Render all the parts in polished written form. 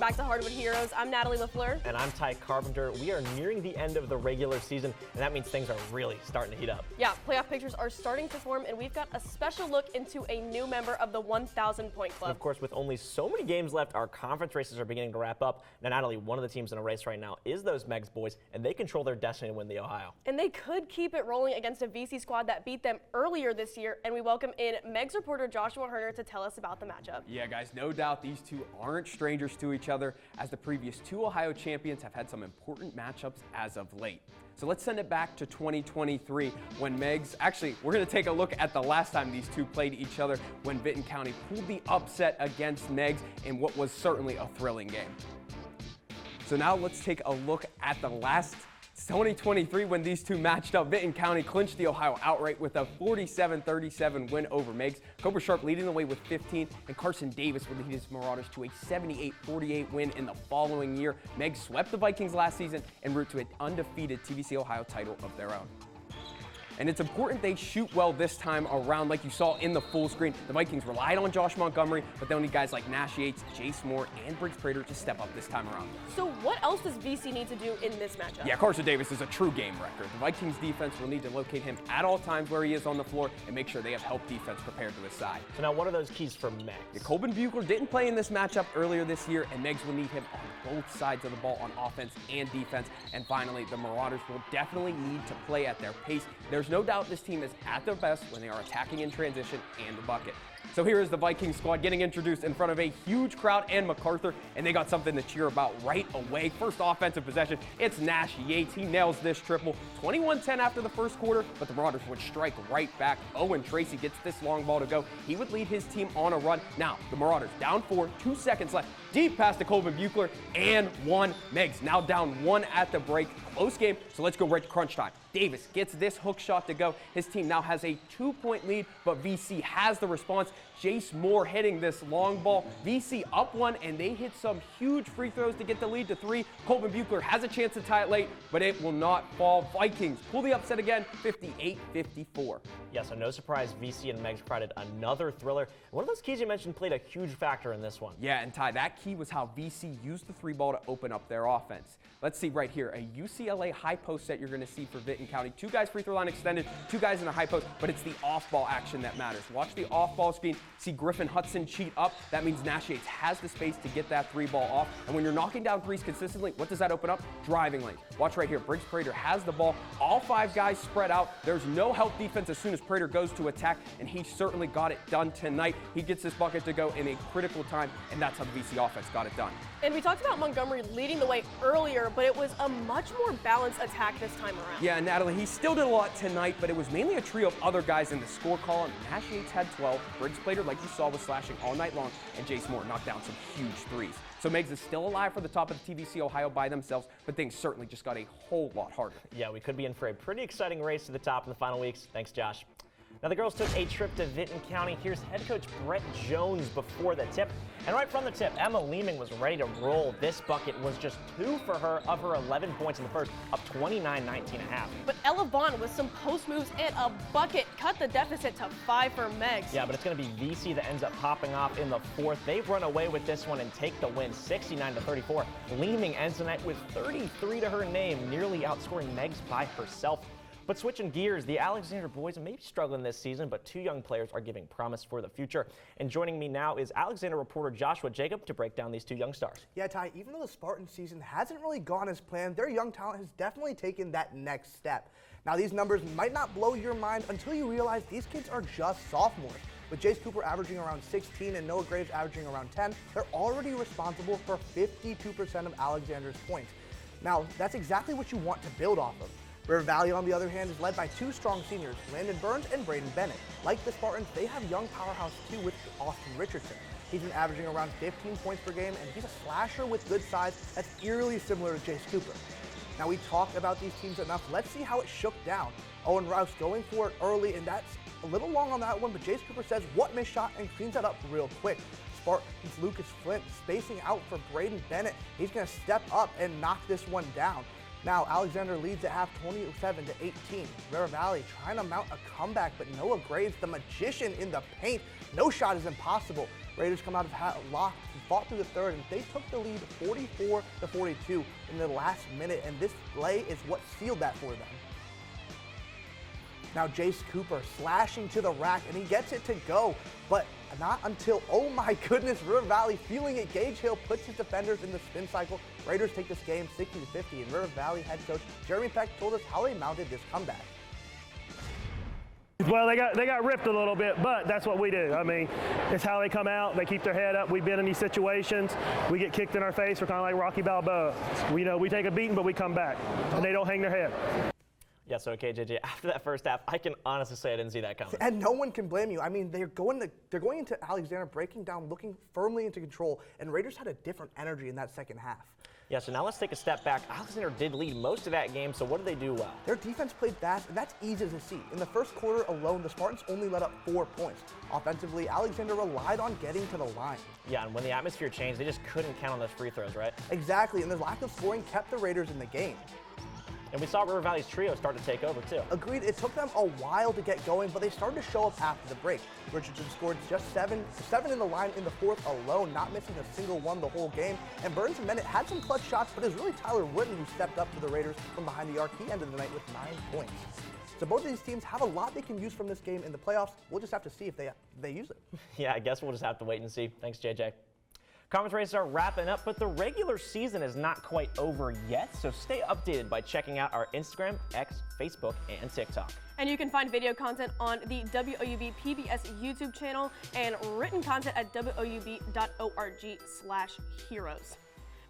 Welcome back to Hardwood Heroes. I'm Natalie LaFleur. And I'm Ty Carpenter. We are nearing the end of the regular season, and that means things are really starting to heat up. Yeah, playoff pictures are starting to form, and we've got a special look into a new member of the 1,000 Point Club. And of course, with only so many games left, our conference races are beginning to wrap up. Now, Natalie, one of the teams in a race right now is those Meigs boys, and they control their destiny to win the Ohio. And they could keep it rolling against a VC squad that beat them earlier this year, and we welcome in Meigs reporter Joshua Herner to tell us about the matchup. Yeah, guys, no doubt these two aren't strangers to each other, as the previous two Ohio champions have had some important matchups as of late. So let's send it back to 2023 when Meigs, actually, we're going to take a look at the last time these two played each other when Vinton County pulled the upset against Meigs in what was certainly a thrilling game. So now let's take a look at the last 2023 when these two matched up. Vinton County clinched the Ohio outright with a 47-37 win over Meigs. Cobra Sharp leading the way with 15, and Carson Davis would lead his Marauders to a 78-48 win in the following year. Meigs swept the Vikings last season en route to an undefeated TVC Ohio title of their own. And it's important they shoot well this time around, like you saw in the full screen. The Vikings relied on Josh Montgomery, but they'll need guys like Nash Yates, Jace Moore, and Briggs Prater to step up this time around. So what else does VC need to do in this matchup? Yeah, Carson Davis is a true game wrecker. The Vikings defense will need to locate him at all times where he is on the floor and make sure they have help defense prepared to his side. So now what are those keys for Meigs? Yeah, Colbin Buechler didn't play in this matchup earlier this year, and Meigs will need him on both sides of the ball on offense and defense. And finally, the Marauders will definitely need to play at their pace. There's no doubt this team is at their best when they are attacking in transition and the bucket. So here is the Vikings squad getting introduced in front of a huge crowd and MacArthur, and they got something to cheer about right away. First offensive possession, it's Nash Yates. He nails this triple. 21-10 after the first quarter, but the Marauders would strike right back. Owen Tracy gets this long ball to go. He would lead his team on a run. Now, the Marauders down 4, 2 seconds left. Deep pass to Colbin Buechler, and one Meigs. Now down 1 at the break. Close game, so let's go right to crunch time. Davis gets this hook shot to go. His team now has a 2-point lead, but VC has the response. Jace Moore hitting this long ball. VC up 1, and they hit some huge free throws to get the lead to 3. Colbin Buechler has a chance to tie it late, but it will not fall. Vikings pull the upset again, 58-54. Yeah, so no surprise, VC and Meigs provided another thriller. One of those keys you mentioned played a huge factor in this one. Yeah, and Ty, that key was how VC used the 3-ball to open up their offense. Let's see right here, a UCLA high post set you're going to see for Vinton County. 2 guys free throw line extended, 2 guys in a high post, but it's the off-ball action that matters. Watch the off-ball screen. See Griffin Hudson cheat up. That means Nash Yates has the space to get that 3-ball off. And when you're knocking down threes consistently, what does that open up? Driving lanes. Watch right here. Briggs Prater has the ball. All 5 guys spread out. There's no help defense as soon as Prater goes to attack, and he certainly got it done tonight. He gets this bucket to go in a critical time, and that's how the VC offense got it done. And we talked about Montgomery leading the way earlier, but it was a much more balanced attack this time around. Yeah, Natalie, he still did a lot tonight, but it was mainly a trio of other guys in the score column. Nash Yates had 12, Briggs Prater, like you saw, was slashing all night long, and Jace Moore knocked down some huge threes. So Meigs is still alive for the top of the TVC Ohio by themselves, but things certainly just got a whole lot harder. Yeah, we could be in for a pretty exciting race to the top in the final weeks. Thanks, Josh. Now, the girls took a trip to Vinton County. Here's head coach Brett Jones before the tip. And right from the tip, Emma Leeming was ready to roll. This bucket was just 2 for her of her 11 points in the first, up 29-19.5. But Ella Vaughn with some post moves and a bucket cut the deficit to 5 for Meigs. Yeah, but it's going to be VC that ends up popping off in the fourth. They've run away with this one and take the win, 69-34. Leeming ends the night with 33 to her name, nearly outscoring Meigs by herself. But switching gears, the Alexander boys may be struggling this season, but 2 young players are giving promise for the future. And joining me now is Alexander reporter Joshua Jacob to break down these 2 young stars. Yeah, Ty, even though the Spartan season hasn't really gone as planned, their young talent has definitely taken that next step. Now, these numbers might not blow your mind until you realize these kids are just sophomores. With Jace Cooper averaging around 16 and Noah Graves averaging around 10, they're already responsible for 52% of Alexander's points. Now, that's exactly what you want to build off of. River Valley, on the other hand, is led by 2 strong seniors, Landon Burns and Braden Bennett. Like the Spartans, they have young powerhouse too with Austin Richardson. He's been averaging around 15 points per game, and he's a slasher with good size that's eerily similar to Jace Cooper. Now, we talked about these teams enough. Let's see how it shook down. Owen Rouse going for it early, and that's a little long on that one, but Jace Cooper says, what missed shot, and cleans that up real quick. Spartans Lucas Flint spacing out for Braden Bennett. He's going to step up and knock this one down. Now, Alexander leads at half 27-18. River Valley trying to mount a comeback, but Noah Graves, the magician in the paint. No shot is impossible. Raiders come out of lock, fought through the third, and they took the lead 44-42 in the last minute, and this play is what sealed that for them. Now Jace Cooper slashing to the rack, and he gets it to go, but not until, oh my goodness, River Valley feeling it. Gage Hill puts his defenders in the spin cycle. Raiders take this game 60-50, and River Valley head coach Jeremy Peck told us how they mounted this comeback. Well, they got ripped a little bit, but that's what we do. I mean, it's how they come out. They keep their head up. We've been in these situations. We get kicked in our face. We're kind of like Rocky Balboa. We take a beating, but we come back, and they don't hang their head. Yes, okay, JJ. After that first half, I can honestly say I didn't see that coming. And no one can blame you. I mean, they're going into Alexander, breaking down, looking firmly into control, and Raiders had a different energy in that second half. Yeah, so now let's take a step back. Alexander did lead most of that game, so what did they do well? Their defense played fast, and that's easy to see. In the first quarter alone, the Spartans only let up 4 points. Offensively, Alexander relied on getting to the line. Yeah, and when the atmosphere changed, they just couldn't count on those free throws, right? Exactly, and the lack of scoring kept the Raiders in the game. And we saw River Valley's trio start to take over, too. Agreed, it took them a while to get going, but they started to show up after the break. Richardson scored just seven in the line in the fourth alone, not missing a single one the whole game. And Burns and Bennett had some clutch shots, but it was really Tyler Wooden who stepped up for the Raiders from behind the arc. He ended the night with 9 points. So both of these teams have a lot they can use from this game in the playoffs. We'll just have to see if they use it. Yeah, I guess we'll just have to wait and see. Thanks, JJ. Conference races are wrapping up, but the regular season is not quite over yet, so stay updated by checking out our Instagram, X, Facebook, and TikTok. And you can find video content on the WOUB PBS YouTube channel and written content at woub.org/heroes.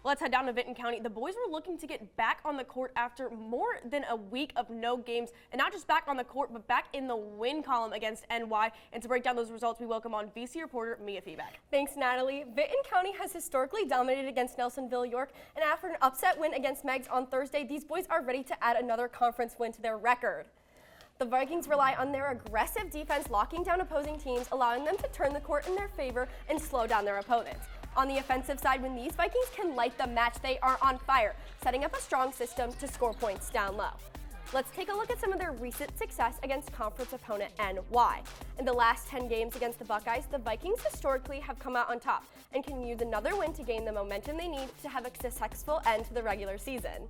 Let's head down to Vinton County. The boys were looking to get back on the court after more than a week of no games, and not just back on the court, but back in the win column against NY. And to break down those results, we welcome on VC reporter Mia Feeback. Thanks, Natalie. Vinton County has historically dominated against Nelsonville York, and after an upset win against Meigs on Thursday, these boys are ready to add another conference win to their record. The Vikings rely on their aggressive defense, locking down opposing teams, allowing them to turn the court in their favor and slow down their opponents. On the offensive side, when these Vikings can light the match, they are on fire, setting up a strong system to score points down low. Let's take a look at some of their recent success against conference opponent NY. In the last 10 games against the Buckeyes, the Vikings historically have come out on top and can use another win to gain the momentum they need to have a successful end to the regular season.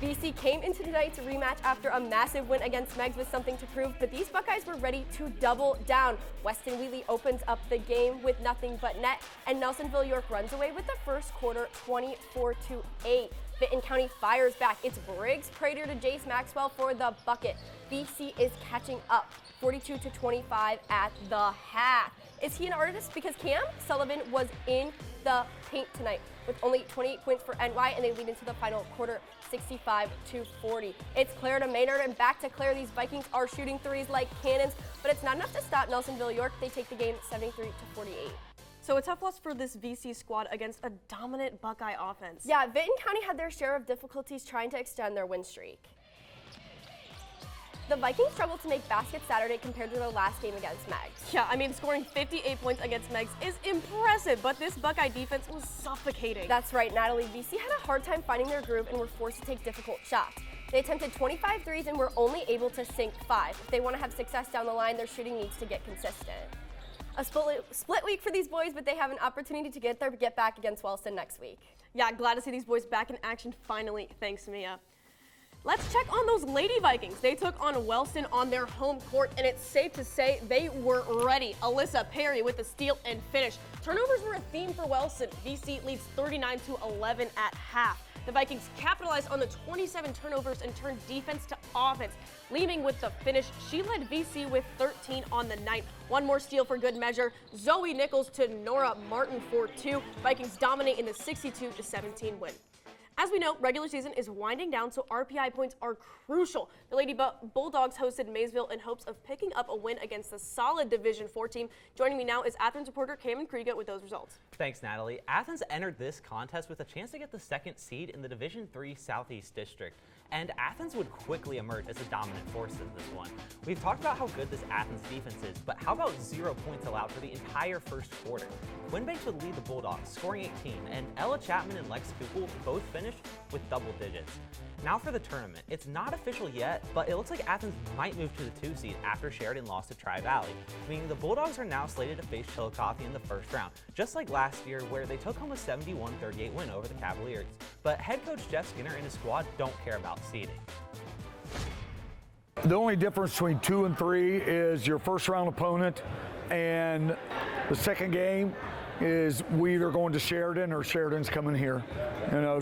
VC came into tonight's rematch after a massive win against Meigs with something to prove, but these Buckeyes were ready to double down. Weston Wheatley opens up the game with nothing but net, and Nelsonville York runs away with the first quarter 24-8. Vinton County fires back. It's Briggs Prater to Jace Maxwell for the bucket. VC is catching up 42-25 at the half. Is he an artist? Because Cam Sullivan was in the paint tonight with only 28 points for NY, and they lead into the final quarter 65-40. It's Claire to Maynard and back to Claire. These Vikings are shooting threes like cannons, but it's not enough to stop Nelsonville York. They take the game 73-48. So a tough loss for this VC squad against a dominant Buckeye offense. Yeah, Vinton County had their share of difficulties trying to extend their win streak. The Vikings struggled to make baskets Saturday compared to their last game against Meigs. Yeah, I mean, scoring 58 points against Meigs is impressive, but this Buckeye defense was suffocating. That's right, Natalie. VC had a hard time finding their groove and were forced to take difficult shots. They attempted 25 threes and were only able to sink 5. If they want to have success down the line, their shooting needs to get consistent. A split week for these boys, but they have an opportunity to get back against Wellston next week. Yeah, glad to see these boys back in action finally. Thanks, Mia. Let's check on those Lady Vikings. They took on Wellston on their home court, and it's safe to say they were ready. Alyssa Perry with the steal and finish. Turnovers were a theme for Wellston. VC leads 39-11 at half. The Vikings capitalized on the 27 turnovers and turned defense to offense. Leading with the finish, she led VC with 13 on the night. One more steal for good measure. Zoe Nichols to Nora Martin for 2. Vikings dominate in the 62-17 win. As we know, regular season is winding down, so RPI points are crucial. The Lady Bulldogs hosted Maysville in hopes of picking up a win against the solid Division IV team. Joining me now is Athens reporter Cameron Kriega with those results. Thanks, Natalie. Athens entered this contest with a chance to get the second seed in the Division III Southeast District, and Athens would quickly emerge as a dominant force in this one. We've talked about how good this Athens defense is, but how about 0 points allowed for the entire first quarter? Winbanks would lead the Bulldogs, scoring 18, and Ella Chapman and Lex Kukul both finished with double digits. Now for the tournament. It's not official yet, but it looks like Athens might move to the 2 seed after Sheridan lost to Tri-Valley, meaning the Bulldogs are now slated to face Chillicothe in the first round, just like last year where they took home a 71-38 win over the Cavaliers. But head coach Jeff Skinner and his squad don't care about seeding. The only difference between 2 and 3 is your first round opponent, and the second game is we either going to Sheridan or Sheridan's coming here.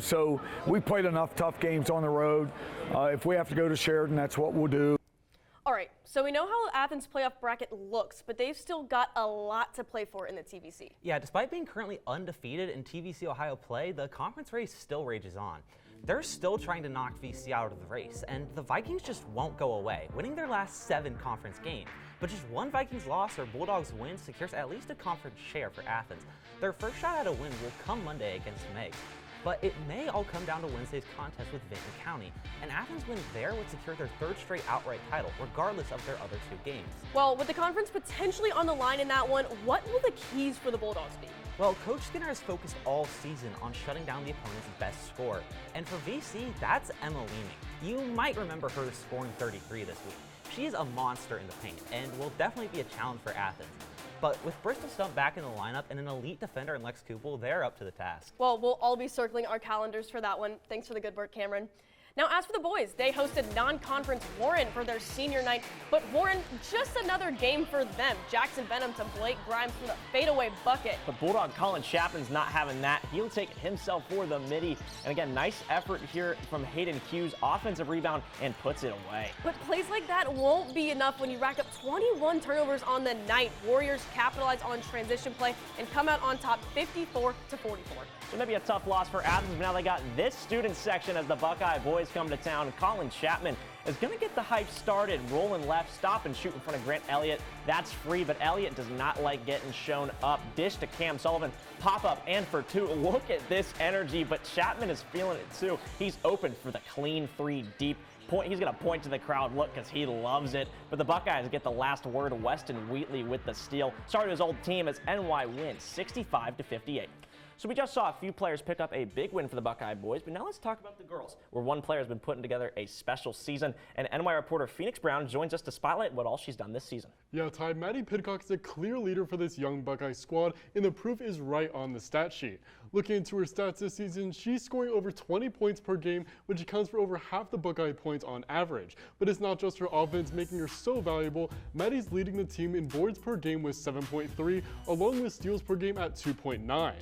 So we played enough tough games on the road. If we have to go to Sheridan, that's what we'll do. All right, so we know how Athens' playoff bracket looks, but they've still got a lot to play for in the TVC. Yeah, despite being currently undefeated in TVC Ohio play, the conference race still rages on. They're still trying to knock VC out of the race, and the Vikings just won't go away, winning their last 7 conference games. But just one Vikings loss or Bulldogs win secures at least a conference share for Athens. Their first shot at a win will come Monday against Meigs. But it may all come down to Wednesday's contest with Vinton County. An Athens win there would secure their 3rd straight outright title, regardless of their other 2 games. Well, with the conference potentially on the line in that one, what will the keys for the Bulldogs be? Well, Coach Skinner has focused all season on shutting down the opponent's best scorer. And for VC, that's Emma Leeming. You might remember her scoring 33 this week. She is a monster in the paint and will definitely be a challenge for Athens. But with Bristol Stump back in the lineup and an elite defender in Lex Kupel, they're up to the task. Well, we'll all be circling our calendars for that one. Thanks for the good work, Cameron. Now, as for the boys, they hosted non-conference Warren for their senior night, but Warren, just another game for them. Jackson Benham to Blake Grimes for the fadeaway bucket. But Bulldog Colin Chapman's not having that. He'll take it himself for the midi. And again, nice effort here from Hayden Hughes. Offensive rebound and puts it away. But plays like that won't be enough when you rack up 21 turnovers on the night. Warriors capitalize on transition play and come out on top 54-44. So maybe a tough loss for Athens, but now they got this student section as the Buckeye boys come to town. Colin Chapman is going to get the hype started. Rolling left, stop and shoot in front of Grant Elliott. That's free, but Elliott does not like getting shown up. Dish to Cam Sullivan, pop up and for 2. Look at this energy, but Chapman is feeling it too. He's open for the clean 3 deep. He's going to point to the crowd, look, because he loves it. But the Buckeyes get the last word. Weston Wheatley with the steal. Sorry to his old team as NY wins 65-58. So we just saw a few players pick up a big win for the Buckeye boys, but now let's talk about the girls, where one player has been putting together a special season. And NY reporter Phoenix Brown joins us to spotlight what all she's done this season. Yeah, Ty, Maddie Pidcock is a clear leader for this young Buckeye squad, and the proof is right on the stat sheet. Looking into her stats this season, she's scoring over 20 points per game, which accounts for over half the Buckeye points on average. But it's not just her offense making her so valuable. Maddie's leading the team in boards per game with 7.3, along with steals per game at 2.9.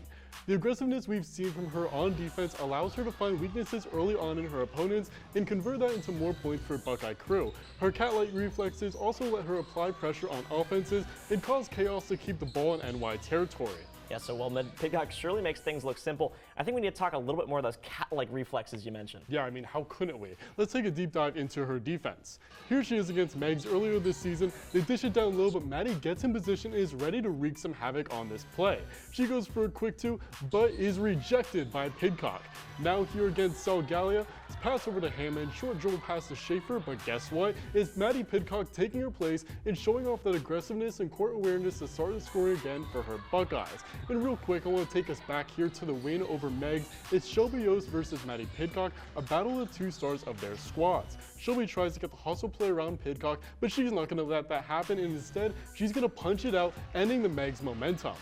The aggressiveness we've seen from her on defense allows her to find weaknesses early on in her opponents and convert that into more points for Buckeye crew. Her cat-like reflexes also let her apply pressure on offenses and cause chaos to keep the ball in NY territory. Yeah, so well, Pidcock surely makes things look simple. I think we need to talk a little bit more of those cat-like reflexes you mentioned. Yeah, I mean, how couldn't we? Let's take a deep dive into her defense. Here she is against Meigs earlier this season. They dish it down low, but Maddie gets in position and is ready to wreak some havoc on this play. She goes for a quick 2, but is rejected by Pidcock. Now here against Salgalia, it's pass over to Hammond, short dribble pass to Schaefer, but guess what? It's Maddie Pidcock taking her place and showing off that aggressiveness and court awareness to start the scoring again for her Buckeyes. And real quick, I want to take us back here to the win over Meigs. It's Shelby Yost versus Maddie Pidcock, a battle of the 2 stars of their squads. Shelby tries to get the hustle play around Pidcock, but she's not going to let that happen, and instead, she's going to punch it out, ending the Meigs momentum.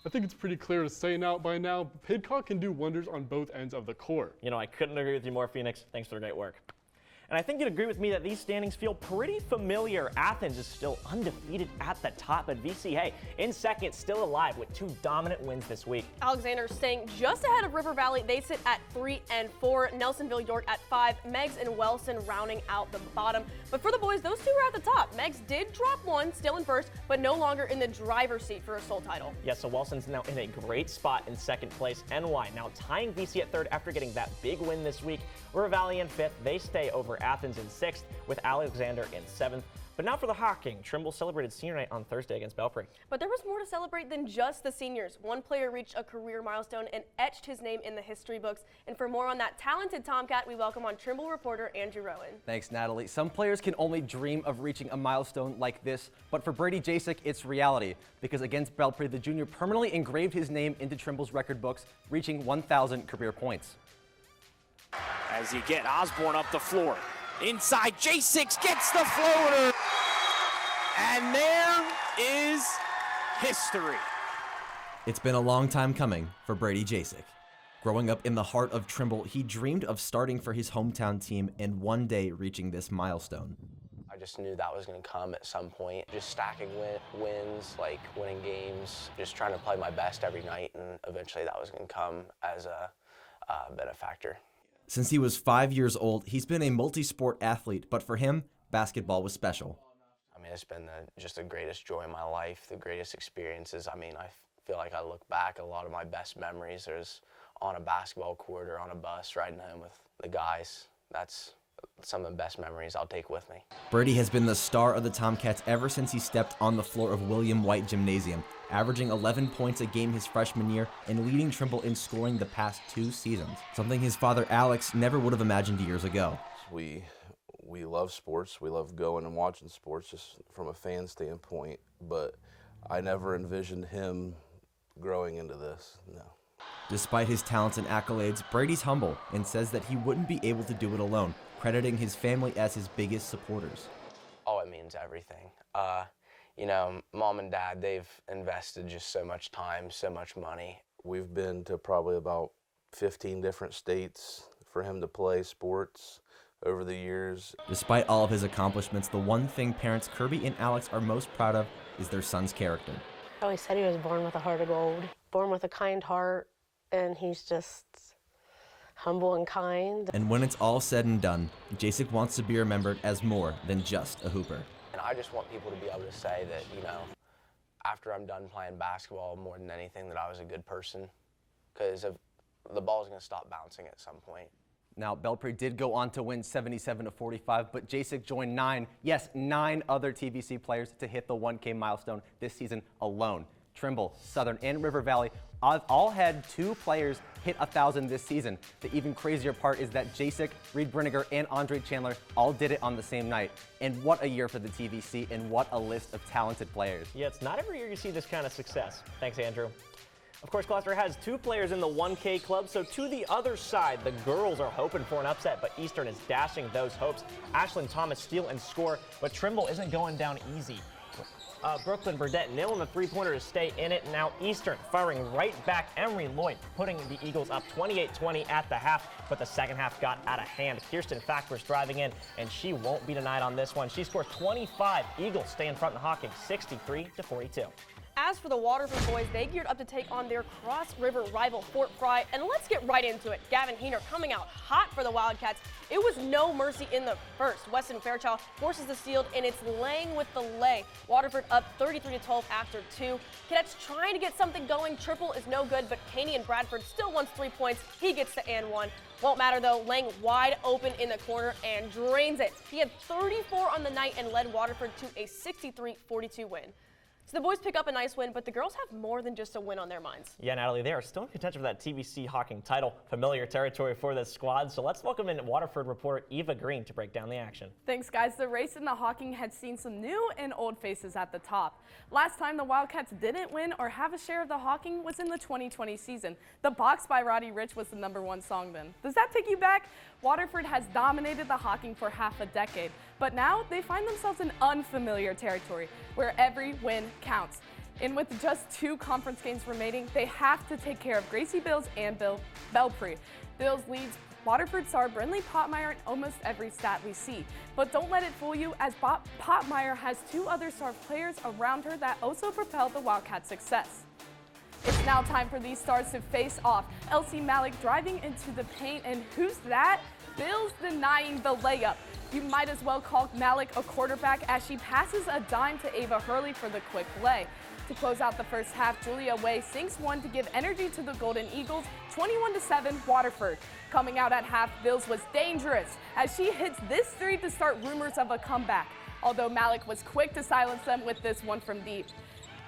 I think it's pretty clear to say now by now, Pidcock can do wonders on both ends of the court. You know, I couldn't agree with you more, Phoenix. Thanks for the great work. And I think you'd agree with me that these standings feel pretty familiar. Athens is still undefeated at the top, but VC, hey, in second, still alive with 2 dominant wins this week. Alexander staying just ahead of River Valley. They sit at 3 and 4. Nelsonville York at 5. Meigs and Wellston rounding out the bottom. But for the boys, those 2 were at the top. Meigs did drop 1, still in first, but no longer in the driver's seat for a sole title. Yeah, so Wellston's now in a great spot in second place. NY now tying VC at third after getting that big win this week. River Valley in fifth. They stay over Athens in 6th, with Alexander in 7th. But now for the Hocking. Trimble celebrated senior night on Thursday against Belpre. But there was more to celebrate than just the seniors. One player reached a career milestone and etched his name in the history books. And for more on that talented Tomcat, we welcome on Trimble reporter Andrew Rowan. Thanks, Natalie. Some players can only dream of reaching a milestone like this, but for Brady Jajczyk, it's reality. Because against Belpre, the junior permanently engraved his name into Trimble's record books, reaching 1,000 career points. As you get Osborne up the floor. Inside, Jajczyk gets the floater. And there is history. It's been a long time coming for Brady Jajczyk. Growing up in the heart of Trimble, he dreamed of starting for his hometown team and one day reaching this milestone. I just knew that was going to come at some point. Just stacking wins, like winning games, just trying to play my best every night, and eventually that was going to come as a benefactor. Since he was 5 years old, he's been a multi-sport athlete, but for him, basketball was special. I mean, it's been just the greatest joy in my life, the greatest experiences. I mean, I feel like I look back, a lot of my best memories there's on a basketball court or on a bus riding home with the guys. That's some of the best memories I'll take with me. Brady has been the star of the Tomcats ever since he stepped on the floor of William White Gymnasium, averaging 11 points a game his freshman year and leading Trimble in scoring the past 2 seasons, something his father Alex never would have imagined years ago. We love sports. We love going and watching sports just from a fan standpoint, but I never envisioned him growing into this, no. Despite his talents and accolades, Brady's humble and says that he wouldn't be able to do it alone, crediting his family as his biggest supporters. Oh, it means everything. You know, Mom and Dad, they've invested just so much time, so much money. We've been to probably about 15 different states for him to play sports over the years. Despite all of his accomplishments, the one thing parents Kirby and Alex are most proud of is their son's character. I always said he was born with a heart of gold, born with a kind heart, and he's just humble and kind. And when it's all said and done, Jajczyk wants to be remembered as more than just a hooper. And I just want people to be able to say that, you know, after I'm done playing basketball, more than anything, that I was a good person. Because the ball's going to stop bouncing at some point. Now, Belpre did go on to win 77-45, but Jajczyk joined 9 other TVC players to hit the 1K milestone this season alone. Trimble, Southern, and River Valley all had 2 players hit 1,000 this season. The even crazier part is that Jajczyk, Reed Brinegar, and Andre Chandler all did it on the same night. And what a year for the TVC, and what a list of talented players. Yeah, it's not every year you see this kind of success. Thanks, Andrew. Of course, Gloucester has 2 players in the 1K club, so to the other side, the girls are hoping for an upset, but Eastern is dashing those hopes. Ashlyn Thomas steal and score, but Trimble isn't going down easy. Brooklyn Burdette nailing the 3-pointer to stay in it. Now Eastern firing right back. Emery Lloyd putting the Eagles up 28-20 at the half, but the second half got out of hand. Kirsten Fackler's driving in, and she won't be denied on this one. She scores 25. Eagles stay in front in Hocking, 63-42. As for the Waterford boys, they geared up to take on their cross-river rival Fort Frye, and let's get right into it. Gavin Heener coming out hot for the Wildcats. It was no mercy in the first. Weston Fairchild forces the steal, and it's laying with the lay. Waterford up 33-12 after 2. Cadets trying to get something going. Triple is no good, but Caney and Bradford still wants 3 points. He gets the and 1. Won't matter though, Lang wide open in the corner and drains it. He had 34 on the night and led Waterford to a 63-42 win. So the boys pick up a nice win, but the girls have more than just a win on their minds. Yeah, Natalie, they are still in contention for that TVC Hocking title. Familiar territory for this squad. So let's welcome in Waterford reporter Eva Green to break down the action. Thanks, guys. The race in the Hocking had seen some new and old faces at the top. Last time the Wildcats didn't win or have a share of the Hocking was in the 2020 season. The Box by Roddy Ricch was the #1 song then. Does that take you back? Waterford has dominated the Hocking for half a decade, but now they find themselves in unfamiliar territory where every win counts. And with just 2 conference games remaining, they have to take care of Gracie Bills and Belpre. Bills leads Waterford star Brinley Potmeyer in almost every stat we see. But don't let it fool you, as Potmeyer has 2 other star players around her that also propelled the Wildcats' success. It's now time for these stars to face off. Elsie Malik driving into the paint, and who's that? Bills denying the layup. You might as well call Malik a quarterback as she passes a dime to Ava Hurley for the quick lay. To close out the first half, Julia Way sinks one to give energy to the Golden Eagles, 21-7 Waterford. Coming out at half, Bills was dangerous as she hits this 3 to start rumors of a comeback, although Malik was quick to silence them with this one from deep.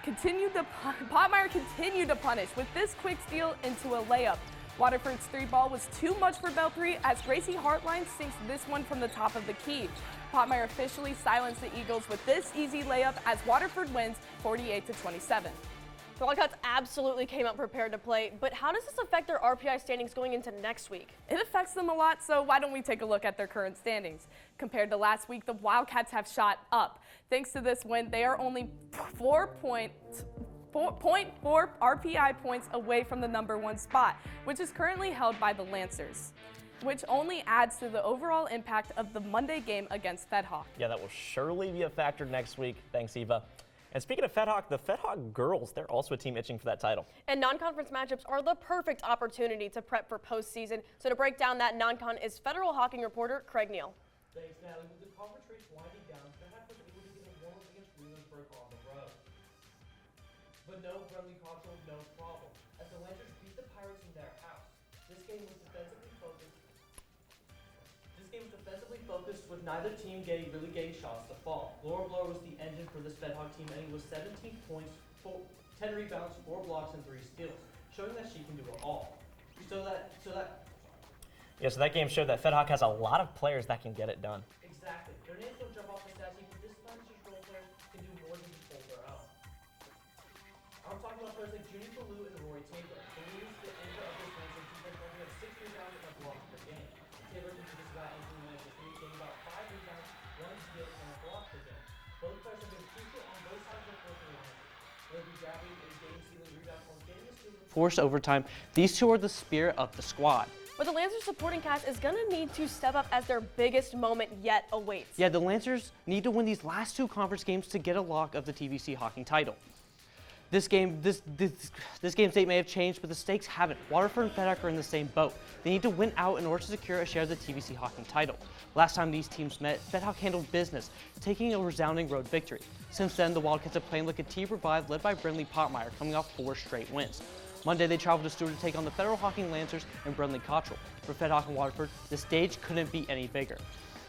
Potmeyer continued to punish with this quick steal into a layup. Waterford's 3 ball was too much for Belpre as Gracie Hartline sinks this one from the top of the key. Potmeyer officially silenced the Eagles with this easy layup as Waterford wins 48-27. The Wildcats absolutely came out prepared to play, but how does this affect their RPI standings going into next week? It affects them a lot, so why don't we take a look at their current standings? Compared to last week, the Wildcats have shot up. Thanks to this win, they are only 4.4 RPI points away from the #1 spot, which is currently held by the Lancers, which only adds to the overall impact of the Monday game against Fed Hawk. Yeah, that will surely be a factor next week. Thanks, Eva. And speaking of Fed Hawk, the Fed Hawk girls, they're also a team itching for that title. And non-conference matchups are the perfect opportunity to prep for postseason. So to break down that non-con is Federal Hocking reporter Craig Neal. Thanks, Natalie. With the conference race winding down, Fed Hawk was able to get a warm-up against Williamsburg on the road. But no friendly Cottrell, no problem, as the Lancers beat the Pirates in their house. This game was defensively focused with neither team really getting shots to fall. Laura Blower was the engine for this Fed Hawk team, ending with 17 points, 10 rebounds, 4 blocks, and 3 steals, showing that she can do it all. So that game showed that Fed Hawk has a lot of players that can get it done. Exactly. Their names don't jump off the stat sheet, but this Lancers role players can do more than just hold their own. I'm talking about players like Junie Ballou and Rory Taylor. Ballou is the anchor of this Lancers defense, only have 6 rebounds and a block per game. Taylor can do just about anything the Lancers need, getting about 5 rebounds, 1 steal, and a block per game. Both players have been crucial on both sides of the floor for the Lancers. Whether it be grabbing a game-sealing rebound or getting a steal. Forced overtime, these two are the spirit of the squad. But the Lancers supporting cast is going to need to step up as their biggest moment yet awaits. Yeah, the Lancers need to win these last 2 conference games to get a lock of the TVC Hocking title. This game state may have changed, but the stakes haven't. Waterford and Fed Hawk are in the same boat. They need to win out in order to secure a share of the TVC Hocking title. Last time these teams met, Fed Hawk handled business, taking a resounding road victory. Since then, the Wildcats have played like a team revived, led by Brindley Potmeyer, coming off 4 straight wins. Monday, they traveled to Stewart to take on the Federal Hocking Lancers and Brindley Cottrell. For Fed Hawk and Waterford, the stage couldn't be any bigger.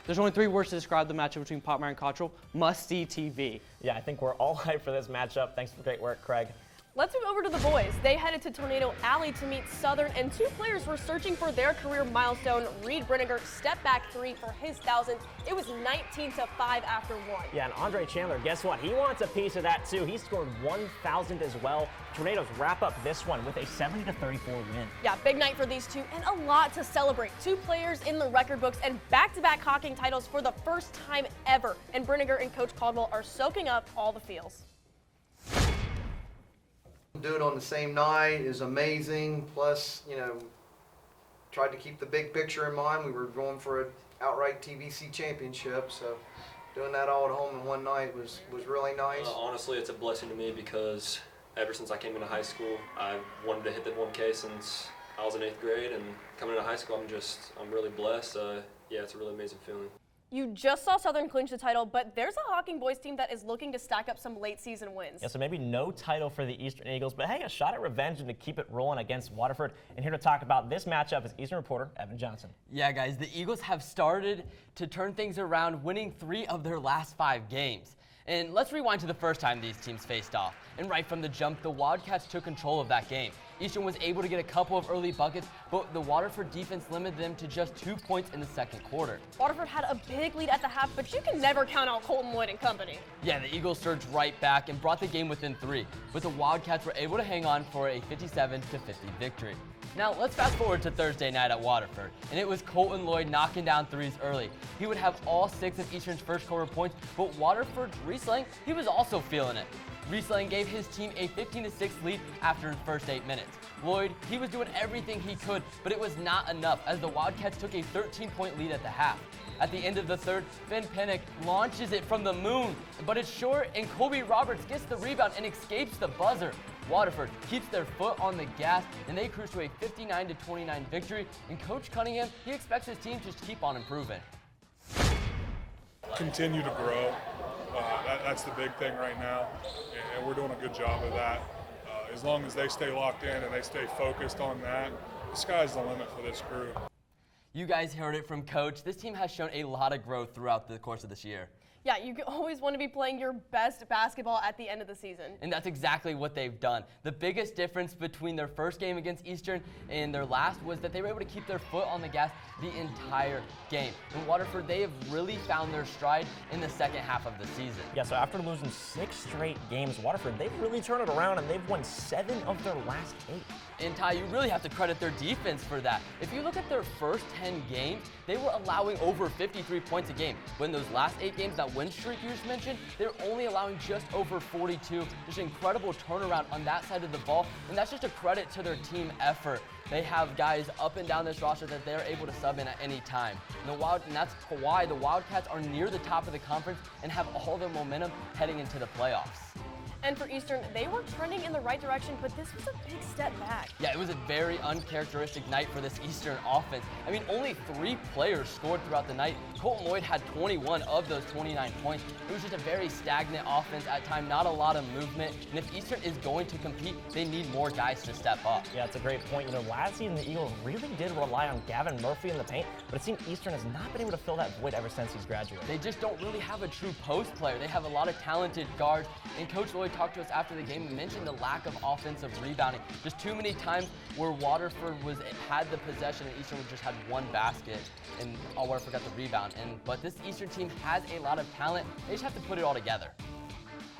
There's only 3 words to describe the matchup between Potmeyer and Cottrell: must-see TV. Yeah, I think we're all hyped for this matchup. Thanks for the great work, Craig. Let's move over to the boys. They headed to Tornado Alley to meet Southern, and 2 players were searching for their career milestone. Reed Brinegar step back 3 for his 1,000th. It was 19-5 after 1. Yeah, and Andre Chandler, guess what? He wants a piece of that too. He scored 1,000 as well. Tornadoes wrap up this one with a 70-34 win. Yeah, big night for these 2 and a lot to celebrate. 2 players in the record books and back-to-back Hocking titles for the first time ever. And Brinegar and Coach Caldwell are soaking up all the feels. Do it on the same night is amazing. Plus, tried to keep the big picture in mind. We were going for an outright TVC championship, so doing that all at home in one night was really nice. Honestly, it's a blessing to me because ever since I came into high school, I wanted to hit the 1K since I was in 8th grade, and coming into high school, I'm really blessed. Yeah, it's a really amazing feeling. You just saw Southern clinch the title, but there's a Hocking boys team that is looking to stack up some late season wins. Yeah, so maybe no title for the Eastern Eagles, but hey, a shot at revenge and to keep it rolling against Waterford. And here to talk about this matchup is Eastern reporter Evan Johnson. Yeah, guys, the Eagles have started to turn things around, winning 3 of their last 5 games. And let's rewind to the first time these teams faced off. And right from the jump, the Wildcats took control of that game. Eastern was able to get a couple of early buckets, but the Waterford defense limited them to just 2 points in the second quarter. Waterford had a big lead at the half, but you can never count out Colton Lloyd and company. Yeah, the Eagles surged right back and brought the game within 3, but the Wildcats were able to hang on for a 57-50 victory. Now, let's fast forward to Thursday night at Waterford, and it was Colton Lloyd knocking down threes early. He would have all 6 of Eastern's first quarter points, but Waterford's Riesling, he was also feeling it. Riesling gave his team a 15-6 lead after his first 8 minutes. Lloyd, he was doing everything he could, but it was not enough as the Wildcats took a 13-point lead at the half. At the end of the third, Ben Pennick launches it from the moon, but it's short, and Colby Roberts gets the rebound and escapes the buzzer. Waterford keeps their foot on the gas, and they cruise to a 59-29 victory, and Coach Cunningham, he expects his team to just keep on improving. Continue to grow. That's the big thing right now, and we're doing a good job of that. As long as they stay locked in and they stay focused on that, the sky's the limit for this group. You guys heard it from Coach. This team has shown a lot of growth throughout the course of this year. Yeah, you always want to be playing your best basketball at the end of the season. And that's exactly what they've done. The biggest difference between their first game against Eastern and their last was that they were able to keep their foot on the gas the entire game. In Waterford, they have really found their stride in the second half of the season. Yeah, so after losing 6 straight games, Waterford, they've really turned it around and they've won 7 of their last 8. And Ty, you really have to credit their defense for that. If you look at their first 10 games, they were allowing over 53 points a game. But in those last 8 games, that win streak you just mentioned, they're only allowing just over 42. Just an incredible turnaround on that side of the ball, and that's just a credit to their team effort. They have guys up and down this roster that they're able to sub in at any time. And that's why the Wildcats are near the top of the conference and have all their momentum heading into the playoffs. And for Eastern, they were trending in the right direction, but this was a big step back. Yeah, it was a very uncharacteristic night for this Eastern offense. I mean, only 3 players scored throughout the night. Colton Lloyd had 21 of those 29 points. It was just a very stagnant offense at times, not a lot of movement. And if Eastern is going to compete, they need more guys to step up. Yeah, it's a great point. You know, last season the Eagles really did rely on Gavin Murphy in the paint, but it seems Eastern has not been able to fill that void ever since he's graduated. They just don't really have a true post player. They have a lot of talented guards, and Coach Lloyd talked to us after the game and mentioned the lack of offensive rebounding. Just too many times where Waterford had the possession and Eastern just had 1 basket and Waterford got the rebound. But this Eastern team has a lot of talent. They just have to put it all together.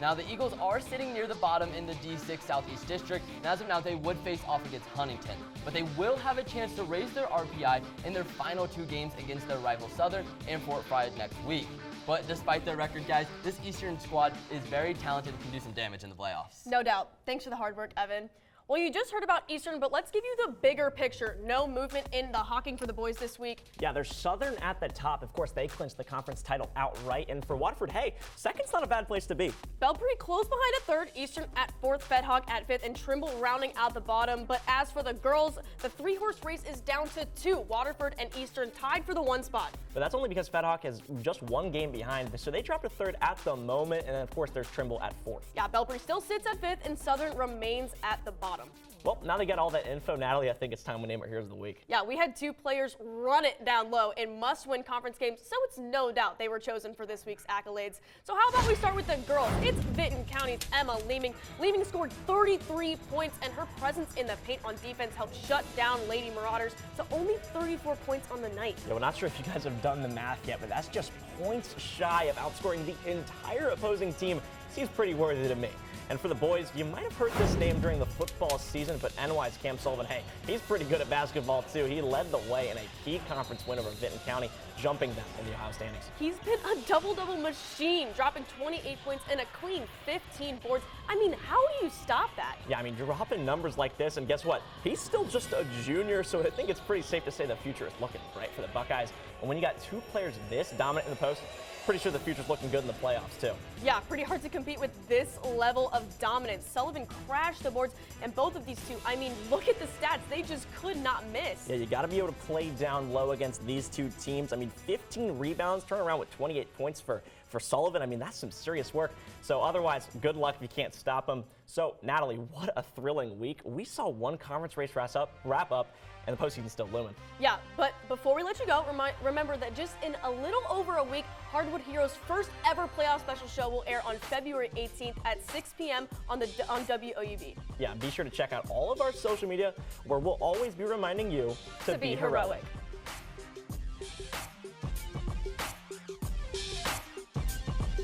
Now, the Eagles are sitting near the bottom in the D6 Southeast District, and as of now, they would face off against Huntington. But they will have a chance to raise their RPI in their final 2 games against their rival Southern and Fort Frye next week. But despite their record, guys, this Eastern squad is very talented and can do some damage in the playoffs. No doubt. Thanks for the hard work, Evan. Well, you just heard about Eastern, but let's give you the bigger picture. No movement in the Hocking for the boys this week. Yeah, there's Southern at the top. Of course, they clinched the conference title outright. And for Waterford, hey, second's not a bad place to be. Belpre close behind at 3rd, Eastern at 4th, Fedhawk at 5th, and Trimble rounding out the bottom. But as for the girls, the 3-horse race is down to 2. Waterford and Eastern tied for the 1 spot. But that's only because Fedhawk is just 1 game behind. So they dropped to 3rd at the moment. And then, of course, there's Trimble at 4th. Yeah, Belpre still sits at 5th, and Southern remains at the bottom. Well, now they got all that info, Natalie, I think it's time we name our Heroes of the Week. Yeah, we had 2 players run it down low in must-win conference games, so it's no doubt they were chosen for this week's accolades. So how about we start with the girls? It's Vinton County's Emma Leeming. Leeming scored 33 points, and her presence in the paint on defense helped shut down Lady Marauders to only 34 points on the night. Yeah, we're not sure if you guys have done the math yet, but that's just points shy of outscoring the entire opposing team. Seems pretty worthy to me. And for the boys, you might have heard this name during the football season, but NY's Cam Sullivan, hey, he's pretty good at basketball too. He led the way in a key conference win over Vinton County, jumping them in the Ohio standings. He's been a double-double machine, dropping 28 points and a clean 15 boards. I mean, how do you stop that? Yeah, I mean, dropping numbers like this, and guess what? He's still just a junior, so I think it's pretty safe to say the future is looking bright for the Buckeyes. And when you got 2 players this dominant in the post, pretty sure the future's looking good in the playoffs too. Yeah, pretty hard to compete with this level of dominance. Sullivan crashed the boards, and both of these 2, I mean, look at the stats. They just could not miss. Yeah, you got to be able to play down low against these 2 teams. I mean, 15 rebounds, turn around with 28 points for Sullivan. I mean, that's some serious work. So otherwise, good luck if you can't stop them. So, Natalie, what a thrilling week. We saw 1 conference race wrap up, and the postseason's still looming. Yeah, but before we let you go, remember that just in a little over a week, Hardwood Heroes' first ever playoff special show will air on February 18th at 6 p.m. on WOUB. Yeah, be sure to check out all of our social media, where we'll always be reminding you to be heroic.